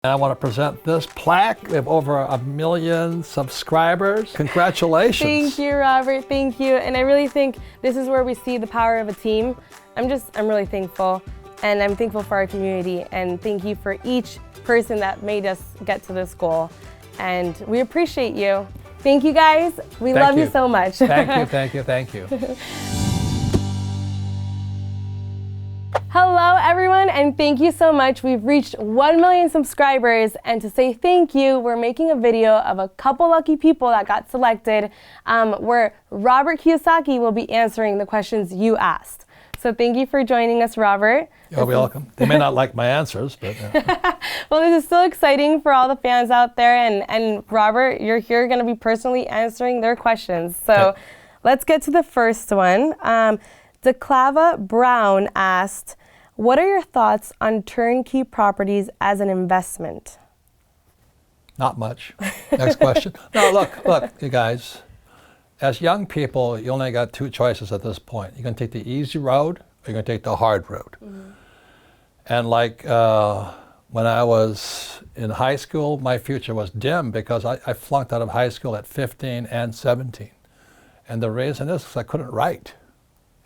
And I want to present this plaque. We have over 1 million subscribers. Congratulations. Thank you, Robert. Thank you. And I really think this is where we see the power of a team. I'm really thankful. And I'm thankful for our community. And thank you for each person that made us get to this goal. And we appreciate you. Thank you, guys. We love you so much. Thank you, thank you, thank you. Hello, everyone, and thank you so much. We've reached 1 million subscribers, and to say thank you, we're making a video of a couple lucky people that got selected where Robert Kiyosaki will be answering the questions you asked. So thank you for joining us, Robert. You're welcome. They may not like my answers, but... Well, this is so exciting for all the fans out there, and Robert, you're here going to be personally answering their questions. So let's get to the first one. DeClava Brown asked, what are your thoughts on turnkey properties as an investment? Not much. Next question. No, look, you guys. As young people, you only got two choices at this point. You're going to take the easy road or you're going to take the hard road. Mm-hmm. And like when I was in high school, my future was dim because I flunked out of high school at 15 and 17. And the reason is because I couldn't write.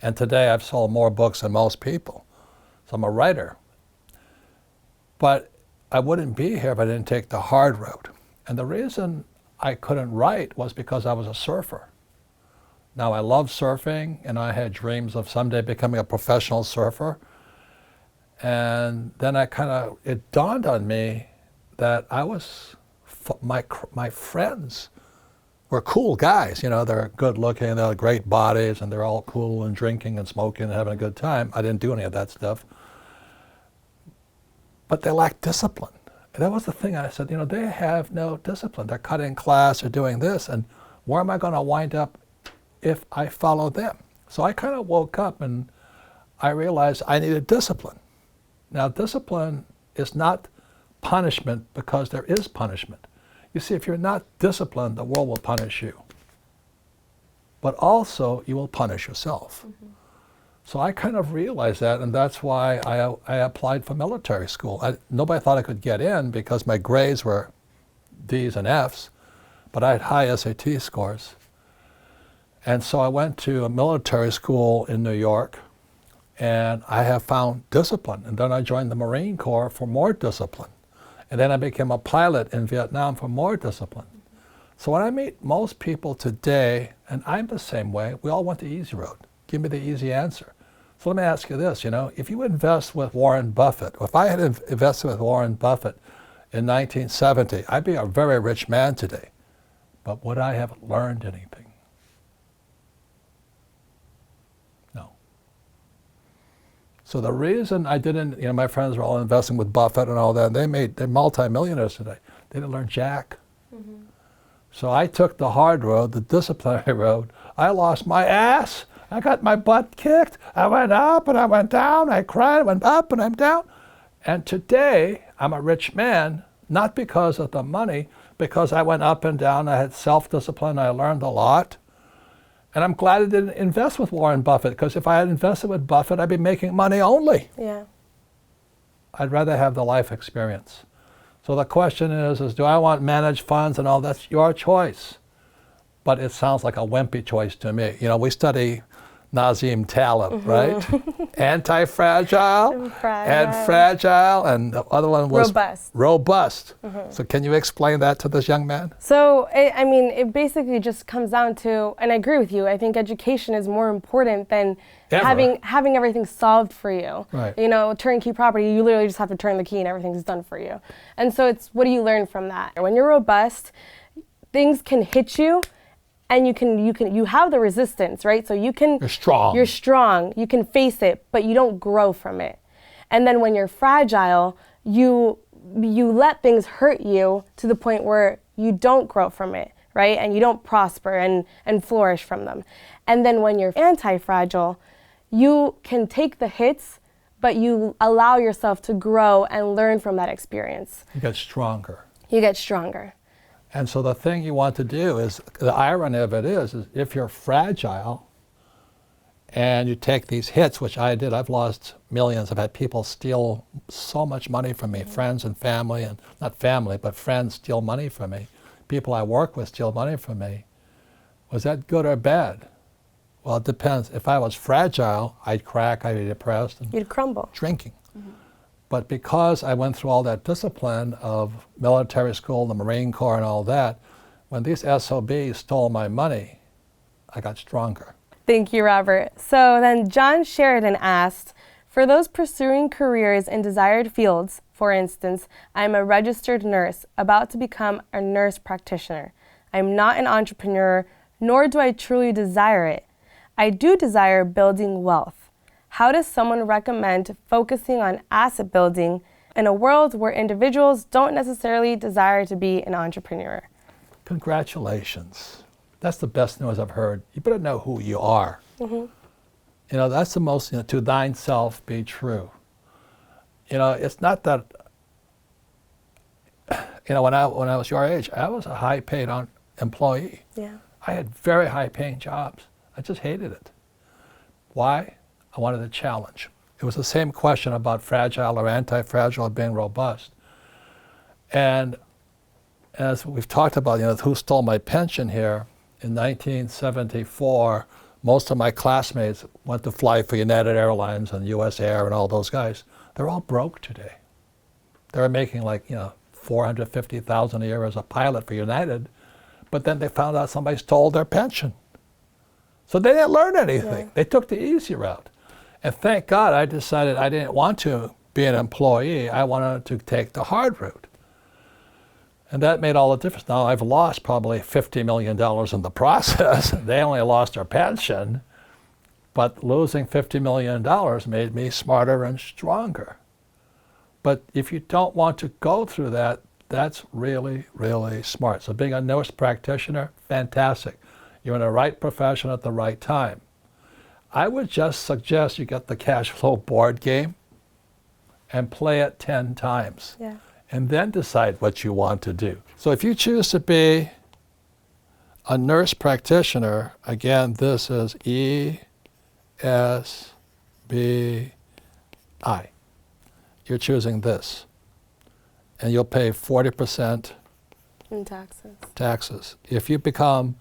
And today I've sold more books than most people. So I'm a writer. But I wouldn't be here if I didn't take the hard road. And the reason I couldn't write was because I was a surfer. Now I love surfing, and I had dreams of someday becoming a professional surfer. And then it dawned on me that my friends were cool guys. You know, they're good looking, they have great bodies, and they're all cool and drinking and smoking and having a good time. I didn't do any of that stuff. But they lacked discipline. And that was the thing. I said, you know, they have no discipline. They're cutting class, they're doing this, and where am I going to wind up if I follow them? So I kind of woke up and I realized I needed discipline. Now, discipline is not punishment because there is punishment. You see, if you're not disciplined, the world will punish you. But also, you will punish yourself. Mm-hmm. So I kind of realized that, and that's why I applied for military school. Nobody thought I could get in because my grades were D's and F's, but I had high SAT scores. And so I went to a military school in New York, and I have found discipline. And then I joined the Marine Corps for more discipline. And then I became a pilot in Vietnam for more discipline. So when I meet most people today, and I'm the same way, we all want the easy road. Give me the easy answer. So let me ask you this, you know, if you invest with Warren Buffett, if I had invested with Warren Buffett in 1970, I'd be a very rich man today. But would I have learned anything? No. So the reason I didn't, you know, my friends were all investing with Buffett and all that, and they're multimillionaires today. They didn't learn jack. Mm-hmm. So I took the hard road, the disciplinary road. I lost my ass. I got my butt kicked. I went up and I went down. I cried, I went up and I'm down. And today, I'm a rich man, not because of the money, because I went up and down. I had self-discipline. I learned a lot. And I'm glad I didn't invest with Warren Buffett, because if I had invested with Buffett, I'd be making money only. Yeah. I'd rather have the life experience. So the question is do I want managed funds and all? That's your choice. But it sounds like a wimpy choice to me. You know, we study Nassim Taleb, mm-hmm. right? Anti-fragile and fragile, and the other one was robust. Mm-hmm. So can you explain that to this young man? So, it basically just comes down to, and I agree with you, I think education is more important than having everything solved for you. Right. You know, turnkey property, you literally just have to turn the key and everything's done for you. And so it's, what do you learn from that? When you're robust, things can hit you, and you have the resistance, right? So you're strong, you can face it, but you don't grow from it. And then when you're fragile, you let things hurt you to the point where you don't grow from it, right? And you don't prosper and flourish from them. And then when you're anti-fragile, you can take the hits, but you allow yourself to grow and learn from that experience. You get stronger. You get stronger. And so the thing you want to do is, the irony of it is if you're fragile And you take these hits, which I did. I've lost millions. I've had people steal so much money from me, friends and family, and not family, but friends steal money from me. People I work with steal money from me. Was that good or bad? Well, it depends. If I was fragile, I'd crack, I'd be depressed. And You'd crumble. drinking. But because I went through all that discipline of military school, the Marine Corps and all that, when these SOBs stole my money, I got stronger. Thank you, Robert. So then John Sheridan asked, for those pursuing careers in desired fields, for instance, I'm a registered nurse about to become a nurse practitioner. I'm not an entrepreneur, nor do I truly desire it. I do desire building wealth. How does someone recommend focusing on asset building in a world where individuals don't necessarily desire to be an entrepreneur? Congratulations. That's the best news I've heard. You better know who you are. You know, that's the most, to thine self be true. You know, it's not that, when I was your age, I was a high-paid employee. Yeah. I had very high-paying jobs. I just hated it. Why? I wanted a challenge. It was the same question about fragile or anti-fragile being robust. And as we've talked about, who stole my pension here, in 1974, most of my classmates went to fly for United Airlines and US Air and all those guys. They're all broke today. They're making like, $450,000 a year as a pilot for United, but then they found out somebody stole their pension. So they didn't learn anything. Yeah. They took the easy route. And thank God I decided I didn't want to be an employee. I wanted to take the hard route. And that made all the difference. Now I've lost probably $50 million in the process. They only lost their pension, but losing $50 million made me smarter and stronger. But if you don't want to go through that, that's really, really smart. So being a nurse practitioner, fantastic. You're in the right profession at the right time. I would just suggest you get the cash flow board game and play it 10 times. Yeah. And then decide what you want to do. So if you choose to be a nurse practitioner, again, this is ESBI. You're choosing this. And you'll pay 40% In taxes. taxes. If you become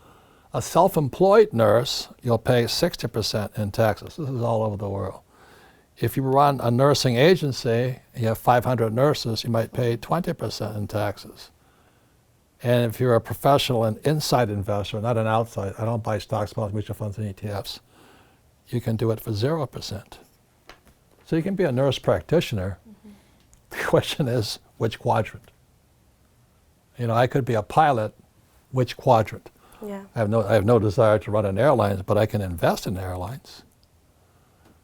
a self-employed nurse, you'll pay 60% in taxes. This is all over the world. If you run a nursing agency, you have 500 nurses, you might pay 20% in taxes. And if you're a professional and inside investor, not an outside, I don't buy stocks, bonds, mutual funds, and ETFs, you can do it for 0%. So you can be a nurse practitioner. The question is, which quadrant? I could be a pilot, which quadrant? Yeah. I have no desire to run an airline, but I can invest in airlines.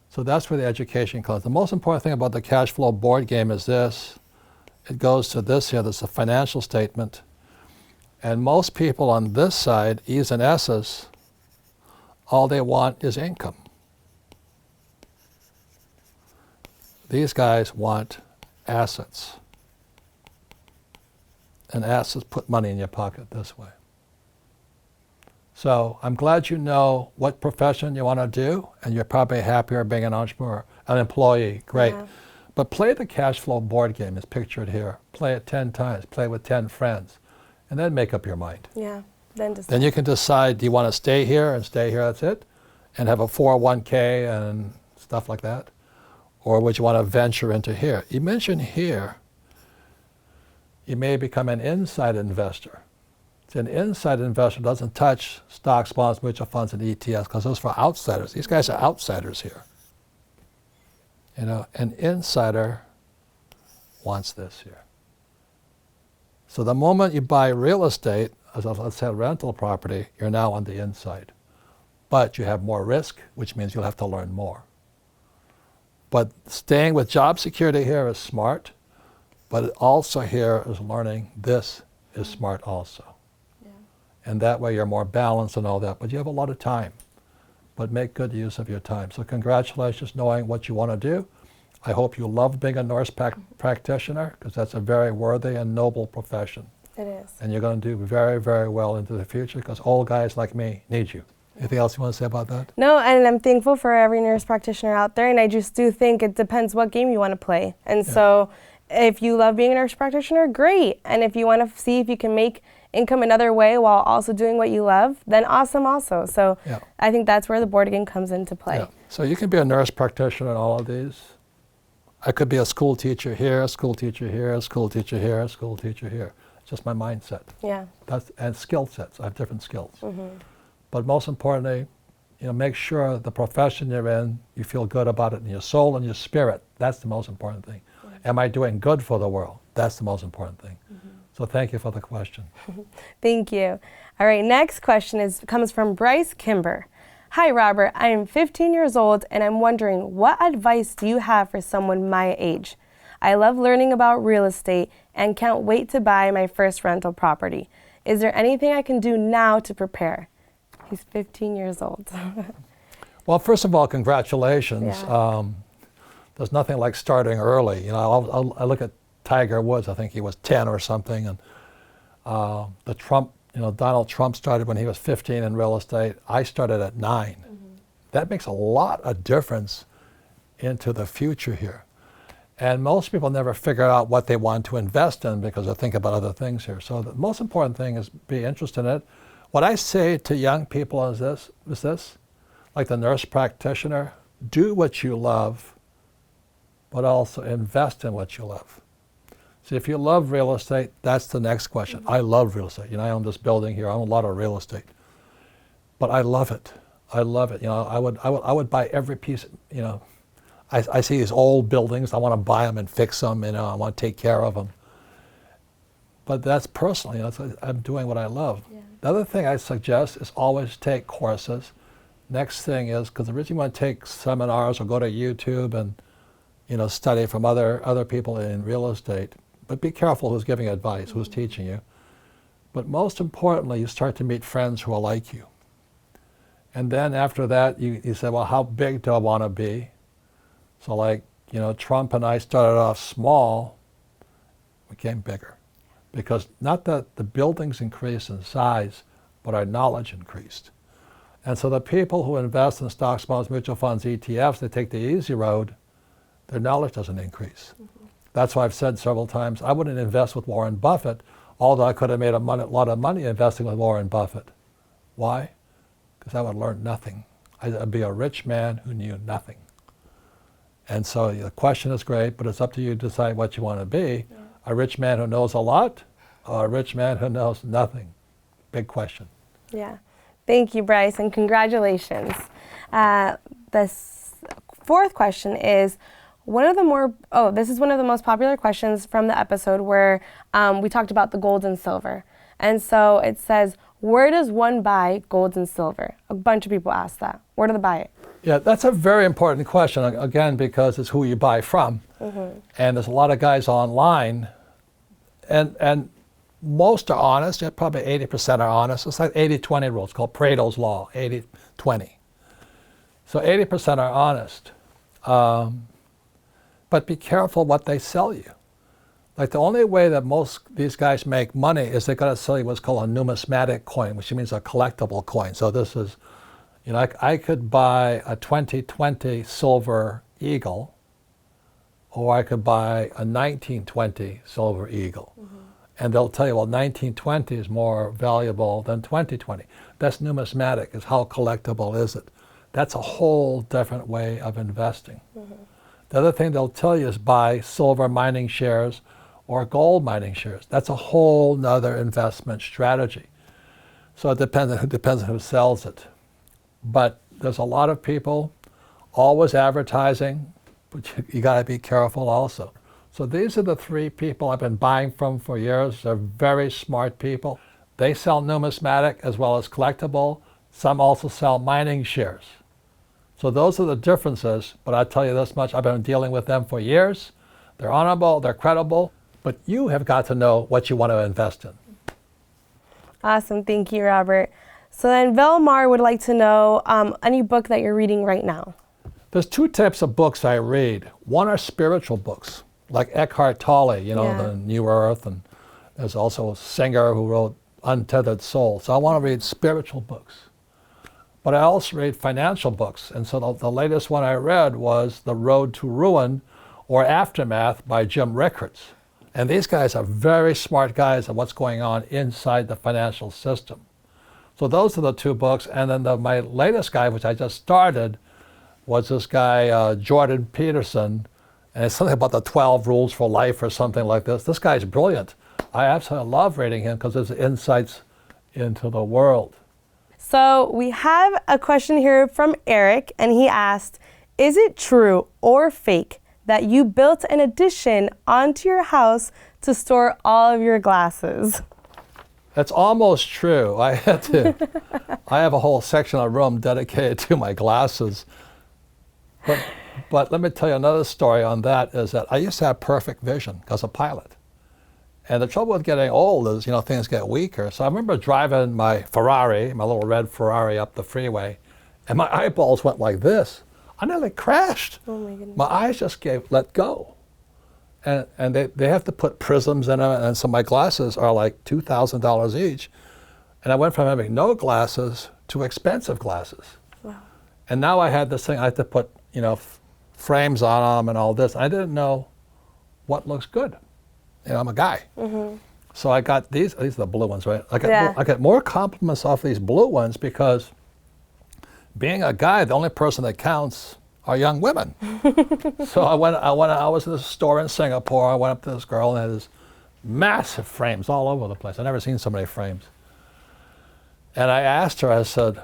So that's where the education comes. The most important thing about the cash flow board game is this. It goes to this here. There's a financial statement. And most people on this side, E's and S's, all they want is income. These guys want assets. And assets put money in your pocket this way. So I'm glad you know what profession you want to do, and you're probably happier being an entrepreneur, an employee, great. Yeah. But play the cash flow board game as pictured here. Play it 10 times, play with 10 friends, and then make up your mind. Yeah. Then decide. Then you can decide, do you want to stay here, that's it, and have a 401k and stuff like that? Or would you want to venture into here? You mentioned here, you may become an inside investor. An inside investor doesn't touch stocks, bonds, mutual funds, and ETFs because those are for outsiders. These guys are outsiders here. An insider wants this here. So the moment you buy real estate, let's say rental property, you're now on the inside. But you have more risk, which means you'll have to learn more. But staying with job security here is smart, but also here is learning this is smart also. And that way you're more balanced and all that. But you have a lot of time. But make good use of your time. So congratulations knowing what you want to do. I hope you love being a nurse practitioner because that's a very worthy and noble profession. It is. And you're going to do very, very well into the future because old guys like me need you. Anything else you want to say about that? No, and I'm thankful for every nurse practitioner out there, and I just do think it depends what game you want to play. And so if you love being a nurse practitioner, great. And if you want to see if you can make income another way while also doing what you love, then awesome also. So I think that's where the board game comes into play. Yeah. So you can be a nurse practitioner in all of these. I could be a school teacher here, a school teacher here, a school teacher here, a school teacher here. It's just my mindset. Yeah. And skill sets. I have different skills. But most importantly, make sure the profession you're in, you feel good about it in your soul and your spirit. That's the most important thing. Am I doing good for the world? That's the most important thing. So thank you for the question. Thank you. All right, next question comes from Bryce Kimber. Hi, Robert. I am 15 years old, and I'm wondering, what advice do you have for someone my age? I love learning about real estate and can't wait to buy my first rental property. Is there anything I can do now to prepare? He's 15 years old. Well, first of all, congratulations. Yeah. There's nothing like starting early. I look at Tiger Woods. I think he was 10 or something, and Donald Trump started when he was 15 in real estate. I started at 9. That makes a lot of difference into the future here. And most people never figure out what they want to invest in because they think about other things here. So the most important thing is be interested in it. What I say to young people is this, like the nurse practitioner, do what you love, but also invest in what you love. See, if you love real estate, that's the next question. I love real estate. I own this building here. I own a lot of real estate, but I love it. I love it. I would buy every piece. I see these old buildings. I want to buy them and fix them. I want to take care of them. But that's personal. I'm doing what I love. Yeah. The other thing I suggest is always take courses. Next thing is, because originally you want to take seminars or go to YouTube and study from other people in real estate. But be careful who's giving advice, who's teaching you. But most importantly, you start to meet friends who are like you. And then after that, you say, well, how big do I want to be? So Trump and I started off small, became bigger. Because not that the buildings increased in size, but our knowledge increased. And so the people who invest in stocks, bonds, mutual funds, ETFs, they take the easy road, their knowledge doesn't increase. That's why I've said several times, I wouldn't invest with Warren Buffett, although I could have made a lot of money investing with Warren Buffett. Why? Because I would learn nothing. I'd be a rich man who knew nothing. And so the question is great, but it's up to you to decide what you want to be. Yeah. A rich man who knows a lot, or a rich man who knows nothing? Big question. Yeah. Thank you, Bryce, and congratulations. This fourth question is, this is one of the most popular questions from the episode where we talked about the gold and silver. And so it says, where does one buy gold and silver? A bunch of people ask that. Where do they buy it? Yeah, that's a very important question, again, because it's who you buy from. And there's a lot of guys online, and most are honest. Probably 80% are honest. It's like 80-20 rule. It's called Pareto's Law, 80-20. So 80% are honest. But be careful what they sell you. Like the only way that most these guys make money is they're going to sell you what's called a numismatic coin, which means a collectible coin. So this is, I could buy a 2020 silver eagle, or I could buy a 1920 silver eagle. And they'll tell you, well, 1920 is more valuable than 2020. That's numismatic, is how collectible is it. That's a whole different way of investing. The other thing they'll tell you is buy silver mining shares or gold mining shares. That's a whole nother investment strategy. So it depends on who sells it. But there's a lot of people always advertising, but you got to be careful also. So these are the three people I've been buying from for years. They're very smart people. They sell numismatic as well as collectible. Some also sell mining shares. So those are the differences, but I'll tell you this much, I've been dealing with them for years. They're honorable, they're credible, but you have got to know what you want to invest in. Awesome, thank you, Robert. So then Velmar would like to know any book that you're reading right now. There's two types of books I read. One are spiritual books, like Eckhart Tolle, The New Earth, and there's also a singer who wrote Untethered Soul. So I want to read spiritual books. but I also read financial books. And so the latest one I read was The Road to Ruin or Aftermath by Jim Rickards. And these guys are very smart guys on what's going on inside the financial system. So those are the two books. And then my latest guy, which I just started, was this guy, Jordan Peterson. And it's something about the 12 rules for life or something like this. This guy's brilliant. I absolutely love reading him because his insights into the world. So we have a question here from Eric, and he asked, is it true or fake that you built an addition onto your house to store all of your glasses? That's almost true. I have a whole section of room dedicated to my glasses. But let me tell you another story on that is that I used to have perfect vision as a pilot. And the trouble with getting old is, things get weaker. So I remember driving my Ferrari, my little red Ferrari up the freeway, and my eyeballs went like this. I nearly crashed. Oh my goodness. My eyes just let go. And they have to put prisms in them, and so my glasses are like $2,000 each. And I went from having no glasses to expensive glasses. Wow. And now I had this thing, I had to put, frames on them and all this. I didn't know what looks good. I'm a guy. Mm-hmm. So I got these are the blue ones, right? I got more compliments off these blue ones because being a guy, the only person that counts are young women. So I was in this store in Singapore. I went up to this girl and had this massive frames all over the place. I've never seen so many frames. And I asked her, I said,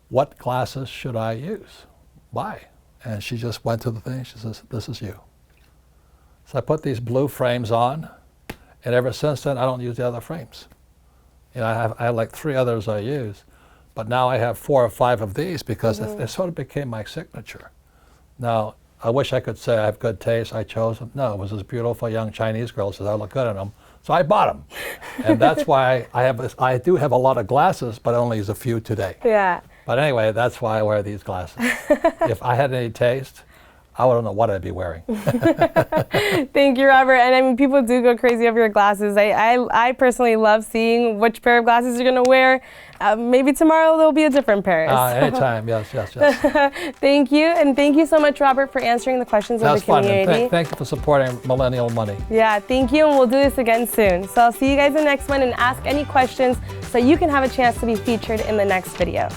what glasses should I use? Why? And she just went to the thing. She says, this is you. So I put these blue frames on, and ever since then, I don't use the other frames. I have like 3 others I use, but now I have 4 or 5 of these because they sort of became my signature. Now, I wish I could say I have good taste, I chose them. No, it was this beautiful young Chinese girl who says I look good in them, so I bought them. And that's why I do have a lot of glasses, but I only use a few today. Yeah. But anyway, that's why I wear these glasses. If I had any taste, I wouldn't know what I'd be wearing. Thank you, Robert. And I mean, people do go crazy over your glasses. I personally love seeing which pair of glasses you're going to wear. Maybe tomorrow there'll be a different pair. Anytime, yes. Thank you. And thank you so much, Robert, for answering the questions of the community. Fun. Thank you for supporting Millennial Money. Yeah, thank you. And we'll do this again soon. So I'll see you guys in the next one and ask any questions so you can have a chance to be featured in the next video.